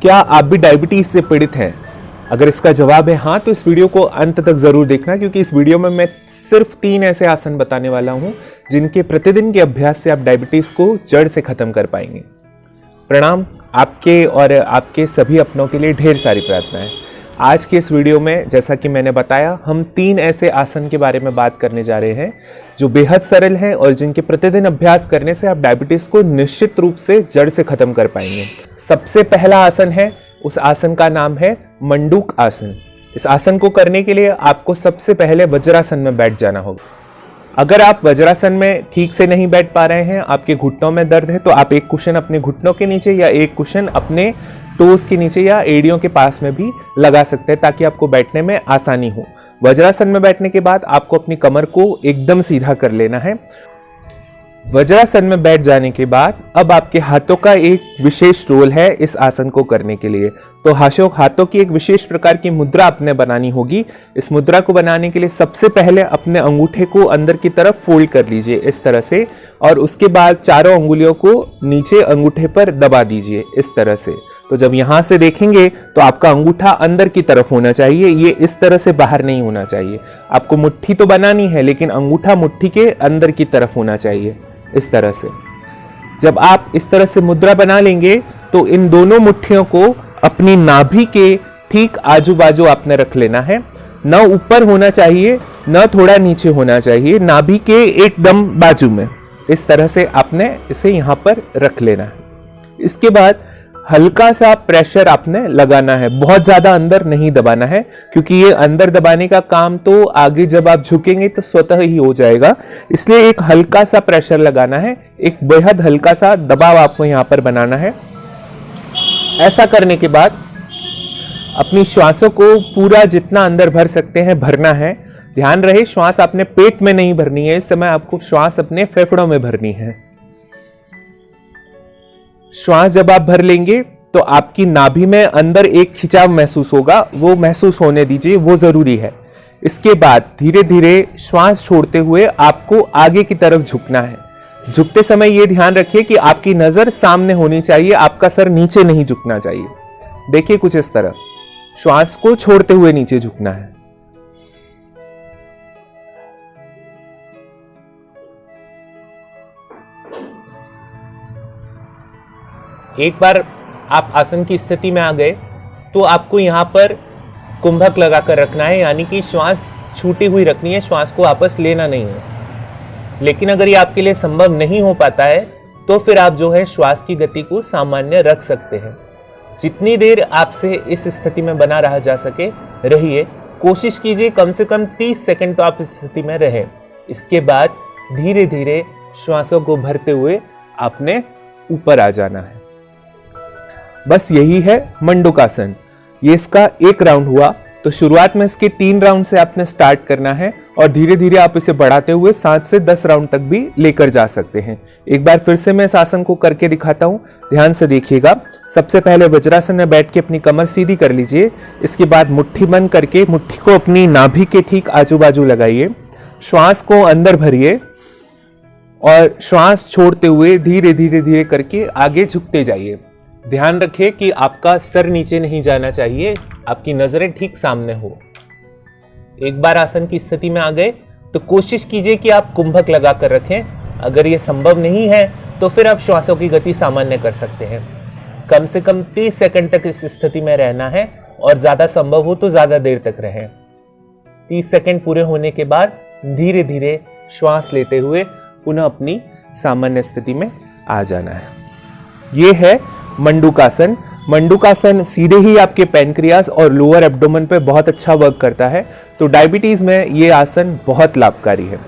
क्या आप भी डायबिटीज से पीड़ित हैं? अगर इसका जवाब है हाँ, तो इस वीडियो को अंत तक जरूर देखना, क्योंकि इस वीडियो में मैं सिर्फ 3 ऐसे आसन बताने वाला हूं जिनके प्रतिदिन के अभ्यास से आप डायबिटीज को जड़ से खत्म कर पाएंगे। प्रणाम। आपके और आपके सभी अपनों के लिए ढेर सारी प्रार्थनाएं। आज के इस वीडियो में जैसा कि मैंने बताया, हम 3 ऐसे आसन के बारे में बात करने जा रहे हैं जो बेहद सरल हैं और जिनके प्रतिदिन अभ्यास करने से आप डायबिटीज को निश्चित रूप से जड़ से खत्म कर पाएंगे। सबसे पहला आसन है, उस आसन का नाम है मंडूक आसन। इस आसन को करने के लिए आपको सबसे पहले वज्रासन में बैठ जाना होगा। अगर आप वज्रासन में ठीक से नहीं बैठ पा रहे हैं, आपके घुटनों में दर्द है, तो आप एक कुशन अपने घुटनों के नीचे या एक कुशन अपने टोज के नीचे या एड़ियों के पास में भी लगा सकते हैं, ताकि आपको बैठने में आसानी हो। वज्रासन में बैठने के बाद आपको अपनी कमर को एकदम सीधा कर लेना है। वज्रासन में बैठ जाने के बाद अब आपके हाथों का एक विशेष रोल है इस आसन को करने के लिए। तो हाथों की एक विशेष प्रकार की मुद्रा आपने बनानी होगी। इस मुद्रा को बनाने के लिए सबसे पहले अपने अंगूठे को अंदर की तरफ फोल्ड कर लीजिए इस तरह से, और उसके बाद चारों अंगुलियों को नीचे अंगूठे पर दबा दीजिए इस तरह से। तो जब यहां से देखेंगे तो आपका अंगूठा अंदर की तरफ होना चाहिए, ये इस तरह से बाहर नहीं होना चाहिए। आपको मुट्ठी तो बनानी है, लेकिन अंगूठा मुट्ठी के अंदर की तरफ होना चाहिए इस तरह से। जब आप इस तरह से मुद्रा बना लेंगे तो इन दोनों मुट्ठियों को अपनी नाभि के ठीक आजू बाजू आपने रख लेना है। न ऊपर होना चाहिए, न थोड़ा नीचे होना चाहिए, नाभि के एकदम बाजू में इस तरह से आपने इसे यहां पर रख लेना है। इसके बाद हल्का सा प्रेशर आपने लगाना है, बहुत ज्यादा अंदर नहीं दबाना है, क्योंकि ये अंदर दबाने का काम तो आगे जब आप झुकेंगे तो स्वतः ही हो जाएगा। इसलिए एक हल्का सा प्रेशर लगाना है, एक बेहद हल्का सा दबाव आपको यहां पर बनाना है। ऐसा करने के बाद अपनी श्वासों को पूरा जितना अंदर भर सकते हैं भरना है। ध्यान रहे, श्वास आपने पेट में नहीं भरनी है, इस समय आपको श्वास अपने फेफड़ों में भरनी है। श्वास जब आप भर लेंगे तो आपकी नाभि में अंदर एक खिंचाव महसूस होगा, वो महसूस होने दीजिए, वो जरूरी है। इसके बाद धीरे धीरे श्वास छोड़ते हुए आपको आगे की तरफ झुकना है। झुकते समय यह ध्यान रखिए कि आपकी नजर सामने होनी चाहिए, आपका सर नीचे नहीं झुकना चाहिए। देखिए कुछ इस तरह, श्वास को छोड़ते हुए नीचे झुकना है। एक बार आप आसन की स्थिति में आ गए तो आपको यहां पर कुंभक लगाकर रखना है, यानी कि श्वास छूटी हुई रखनी है, श्वास को वापस लेना नहीं है। लेकिन अगर ये आपके लिए संभव नहीं हो पाता है तो फिर आप जो है श्वास की गति को सामान्य रख सकते हैं। जितनी देर आपसे इस स्थिति में बना रहा जा सके रहिए। कोशिश कीजिए कम से कम 30 सेकंड तो आप इस स्थिति में रहें। इसके बाद धीरे धीरे श्वासों को भरते हुए आपने ऊपर आ जाना है। बस यही है मंडूकासन। ये इसका एक राउंड हुआ। तो शुरुआत में इसके 3 राउंड से आपने स्टार्ट करना है और धीरे धीरे आप इसे बढ़ाते हुए 7 से 10 राउंड तक भी लेकर जा सकते हैं। एक बार फिर से मैं इस आसन को करके दिखाता हूं, ध्यान से देखिएगा। सबसे पहले वज्रासन में बैठ के अपनी कमर सीधी कर लीजिए। इसके बाद मुट्ठी बंद करके मुट्ठी को अपनी नाभि के ठीक आजू बाजू लगाइए। श्वास को अंदर भरिए और श्वास छोड़ते हुए धीरे धीरे धीरे करके आगे झुकते जाइए। ध्यान रखिए कि आपका सर नीचे नहीं जाना चाहिए, आपकी नजरें ठीक सामने हो। एक बार आसन की स्थिति में आ गए तो कोशिश कीजिए कि आप कुंभक लगाकर रखें। अगर यह संभव नहीं है तो फिर आप श्वासों की गति सामान्य कर सकते हैं। कम से कम 30 सेकंड तक इस स्थिति में रहना है और ज्यादा संभव हो तो ज्यादा देर तक रहें। 30 सेकंड पूरे होने के बाद धीरे धीरे श्वास लेते हुए पुनः अपनी सामान्य स्थिति में आ जाना है। यह है मंडूकासन। मंडूकासन सीधे ही आपके पैनक्रियाज और लोअर एब्डोमेन पे बहुत अच्छा वर्क करता है। तो डायबिटीज में ये आसन बहुत लाभकारी है।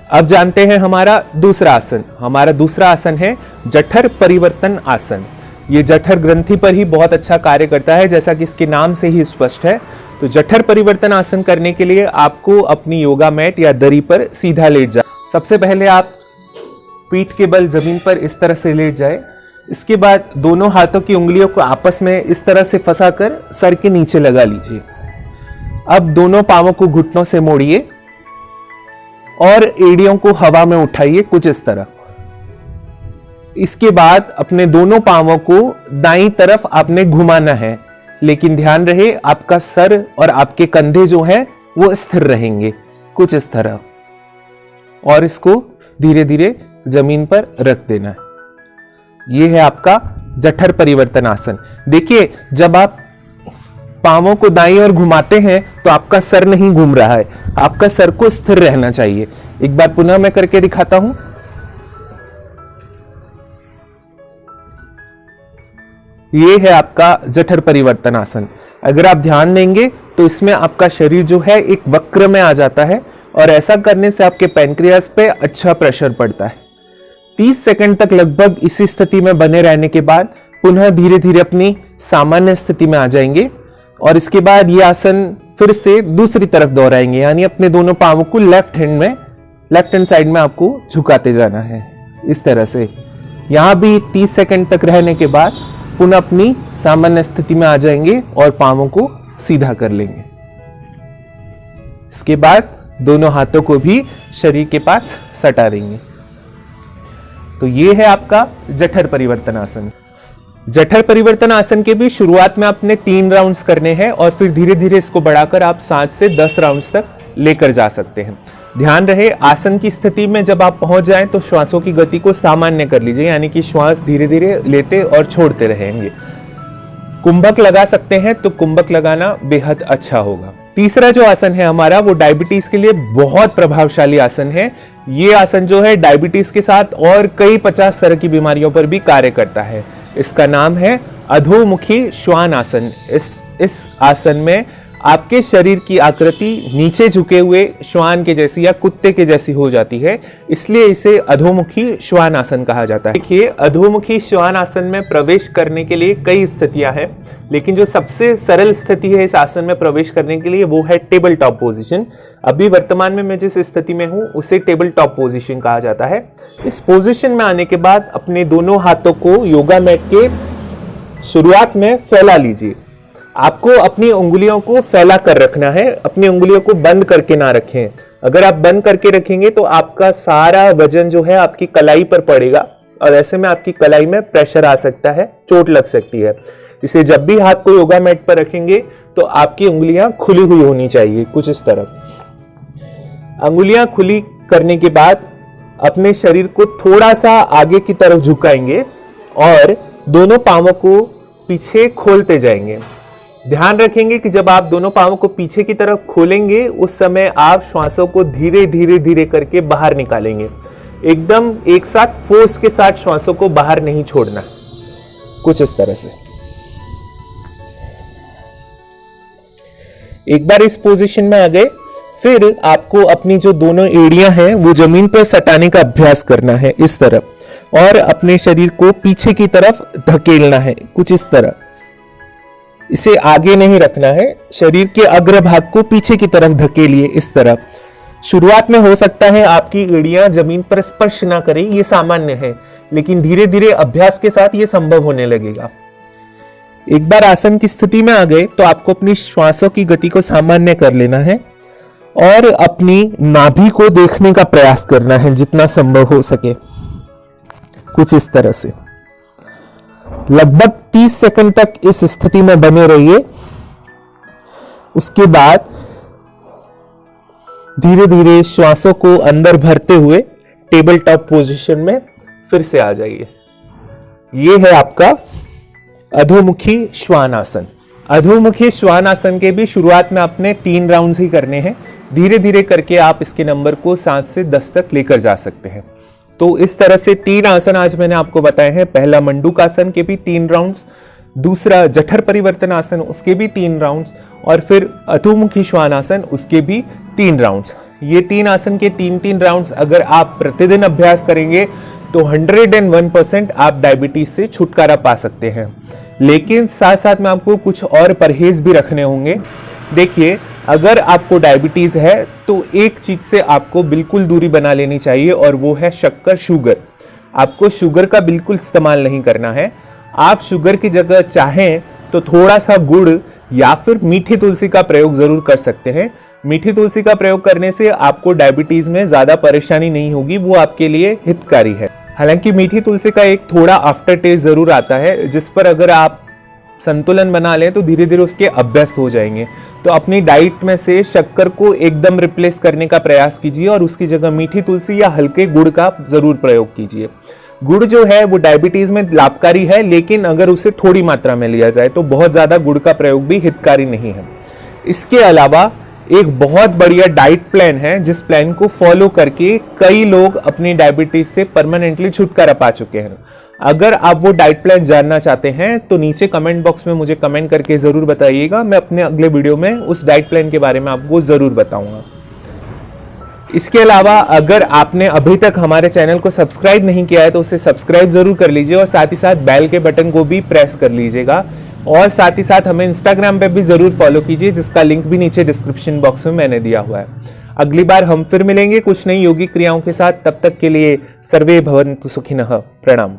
अब जानते हैं हमारा दूसरा आसन। हमारा दूसरा आसन है जठर परिवर्तन आसन। ये जठर ग्रंथि पर ही बहुत अच्छा कार्य करता है, जैसा कि इसके नाम से ही स्पष्ट है। तो जठर परिवर्तन आसन करने के लिए आपको अपनी योगा मैट या दरी पर सीधा लेट जाए। सबसे पहले आप पीठ के बल जमीन पर इस तरह से लेट जाए। इसके बाद दोनों हाथों की उंगलियों को आपस में इस तरह से फंसाकर सर के नीचे लगा लीजिए। अब दोनों पांवों को घुटनों से मोड़िए और एड़ियों को हवा में उठाइए कुछ इस तरह। इसके बाद अपने दोनों पांवों को दाईं तरफ आपने घुमाना है, लेकिन ध्यान रहे आपका सर और आपके कंधे जो हैं वो स्थिर रहेंगे, कुछ इस तरह। और इसको धीरे धीरे जमीन पर रख देना है। यह है आपका जठर परिवर्तन आसन। देखिए, जब आप पांवों को दाईं ओर घुमाते हैं तो आपका सर नहीं घूम रहा है, आपका सर को स्थिर रहना चाहिए। एक बार पुनः मैं करके दिखाता हूं। यह है आपका जठर परिवर्तन आसन। अगर आप ध्यान देंगे तो इसमें आपका शरीर जो है एक वक्र में आ जाता है, और ऐसा करने से आपके पैंक्रियास पे अच्छा प्रेशर पड़ता है। 30 सेकंड तक लगभग इसी स्थिति में बने रहने के बाद पुनः धीरे धीरे अपनी सामान्य स्थिति में आ जाएंगे, और इसके बाद ये आसन फिर से दूसरी तरफ दोहराएंगे, यानी अपने दोनों पांवों को लेफ्ट हैंड साइड में आपको झुकाते जाना है इस तरह से। यहां भी 30 सेकंड तक रहने के बाद पुनः अपनी सामान्य स्थिति में आ जाएंगे और पांवों को सीधा कर लेंगे। इसके बाद दोनों हाथों को भी शरीर के पास सटा देंगे। तो ये है आपका जठर परिवर्तन आसन। जठर परिवर्तन आसन के भी शुरुआत में आपने 3 राउंड्स करने हैं, और फिर धीरे धीरे इसको बढ़ाकर आप 7 से 10 राउंड्स तक लेकर जा सकते हैं। ध्यान रहे, आसन की स्थिति में जब आप पहुंच जाएं तो श्वासों की गति को सामान्य कर लीजिए, यानी कि श्वास धीरे धीरे लेते और छोड़ते रहेंगे। कुंभक लगा सकते हैं तो कुंभक लगाना बेहद अच्छा होगा। तीसरा जो आसन है हमारा, वो डायबिटीज के लिए बहुत प्रभावशाली आसन है। ये आसन जो है डायबिटीज के साथ और कई 50 तरह की बीमारियों पर भी कार्य करता है। इसका नाम है अधोमुखी श्वान आसन। इस आसन में आपके शरीर की आकृति नीचे झुके हुए श्वान के जैसी या कुत्ते के जैसी हो जाती है, इसलिए इसे अधोमुखी श्वान आसन कहा जाता है। देखिए, अधोमुखी श्वान आसन में प्रवेश करने के लिए कई स्थितियां हैं, लेकिन जो सबसे सरल स्थिति है इस आसन में प्रवेश करने के लिए वो है टेबल टॉप पोजीशन। अभी वर्तमान में मैं जिस स्थिति में हूं उसे टेबल टॉप पोजीशन कहा जाता है। इस पोजीशन में आने के बाद अपने दोनों हाथों को योगा मैट के शुरुआत में फैला लीजिए। आपको अपनी उंगलियों को फैला कर रखना है, अपनी उंगलियों को बंद करके ना रखें। अगर आप बंद करके रखेंगे तो आपका सारा वजन जो है आपकी कलाई पर पड़ेगा, और ऐसे में आपकी कलाई में प्रेशर आ सकता है, चोट लग सकती है। इसलिए जब भी हाथ को योगा मैट पर रखेंगे तो आपकी उंगलियां खुली हुई होनी चाहिए, कुछ इस तरह। उंगलियां खुली करने के बाद अपने शरीर को थोड़ा सा आगे की तरफ झुकाएंगे और दोनों पांवों को पीछे खोलते जाएंगे। ध्यान रखेंगे कि जब आप दोनों पांवों को पीछे की तरफ खोलेंगे उस समय आप श्वासों को धीरे धीरे धीरे करके बाहर निकालेंगे। एकदम एक साथ फोर्स के साथ श्वासों को बाहर नहीं छोड़ना, कुछ इस तरह से। एक बार इस पोजीशन में आ गए, फिर आपको अपनी जो दोनों एड़ियां हैं वो जमीन पर सटाने का अभ्यास करना है इस तरह, और अपने शरीर को पीछे की तरफ धकेलना है, कुछ इस तरह। इसे आगे नहीं रखना है, शरीर के अग्रभाग को पीछे की तरफ धकेलिए इस तरह। शुरुआत में हो सकता है आपकी एड़ियां जमीन पर स्पर्श ना करें, ये सामान्य है, लेकिन धीरे धीरे अभ्यास के साथ ये संभव होने लगेगा। एक बार आसन की स्थिति में आ गए तो आपको अपनी श्वासों की गति को सामान्य कर लेना है और अपनी नाभि को देखने का प्रयास करना है जितना संभव हो सके, कुछ इस तरह से। लगभग 30 सेकंड तक इस स्थिति में बने रहिए। उसके बाद धीरे धीरे श्वासों को अंदर भरते हुए टेबल टॉप पोजीशन में फिर से आ जाइए। यह है आपका अधोमुखी श्वान आसन। अधोमुखी श्वान आसन के भी शुरुआत में आपने 3 राउंड्स ही करने हैं। धीरे धीरे करके आप इसके नंबर को 7 से 10 तक लेकर जा सकते हैं। तो इस तरह से 3 आसन आज मैंने आपको बताए हैं। पहला मंडूक आसन के भी 3 राउंड्स, दूसरा जठर परिवर्तन आसन उसके भी 3 राउंड्स, और फिर अधोमुखी श्वान आसन उसके भी 3 राउंड्स। ये 3 आसन के 3-3 राउंड्स अगर आप प्रतिदिन अभ्यास करेंगे तो 101% आप डायबिटीज से छुटकारा पा सकते हैं। लेकिन साथ साथ में आपको कुछ और परहेज भी रखने होंगे। देखिए, अगर आपको डायबिटीज है तो एक चीज से आपको बिल्कुल दूरी बना लेनी चाहिए, और वो है शक्कर, शुगर। आपको शुगर का बिल्कुल इस्तेमाल नहीं करना है। आप शुगर की जगह चाहें तो थोड़ा सा गुड़ या फिर मीठी तुलसी का प्रयोग जरूर कर सकते हैं। मीठी तुलसी का प्रयोग करने से आपको डायबिटीज में ज्यादा परेशानी नहीं होगी, वो आपके लिए हितकारी है। हालांकि मीठी तुलसी का एक थोड़ा आफ्टर टेस्ट जरूर आता है, जिस पर अगर आप संतुलन बना लें तो धीरे धीरे उसके अभ्यस्त हो जाएंगे। तो अपनी डाइट में से शक्कर को एकदम रिप्लेस करने का प्रयास कीजिए और उसकी जगह मीठी तुलसी या हल्के गुड़ का जरूर प्रयोग कीजिए। गुड़ जो है वो डायबिटीज में लाभकारी है, लेकिन अगर उसे थोड़ी मात्रा में लिया जाए तो बहुत ज्यादा गुड़ का प्रयोग भी हितकारी नहीं है। इसके अलावा एक बहुत बढ़िया डाइट प्लान है, जिस प्लान को फॉलो करके कई लोग अपनी डायबिटीज से परमानेंटली छुटकारा पा चुके हैं। अगर आप वो डाइट प्लान जानना चाहते हैं तो नीचे कमेंट बॉक्स में मुझे कमेंट करके जरूर बताइएगा। मैं अपने अगले वीडियो में उस डाइट प्लान के बारे में आपको जरूर बताऊंगा। इसके अलावा अगर आपने अभी तक हमारे चैनल को सब्सक्राइब नहीं किया है तो उसे सब्सक्राइब जरूर कर लीजिए और साथ ही साथ बेल के बटन को भी प्रेस कर लीजिएगा। और साथ ही साथ हमें इंस्टाग्राम पे भी जरूर फॉलो कीजिए, जिसका लिंक भी नीचे डिस्क्रिप्शन बॉक्स में मैंने दिया हुआ है। अगली बार हम फिर मिलेंगे कुछ नई योगिक क्रियाओं के साथ। तब तक के लिए सर्वे भवन्तु सुखिनः। प्रणाम।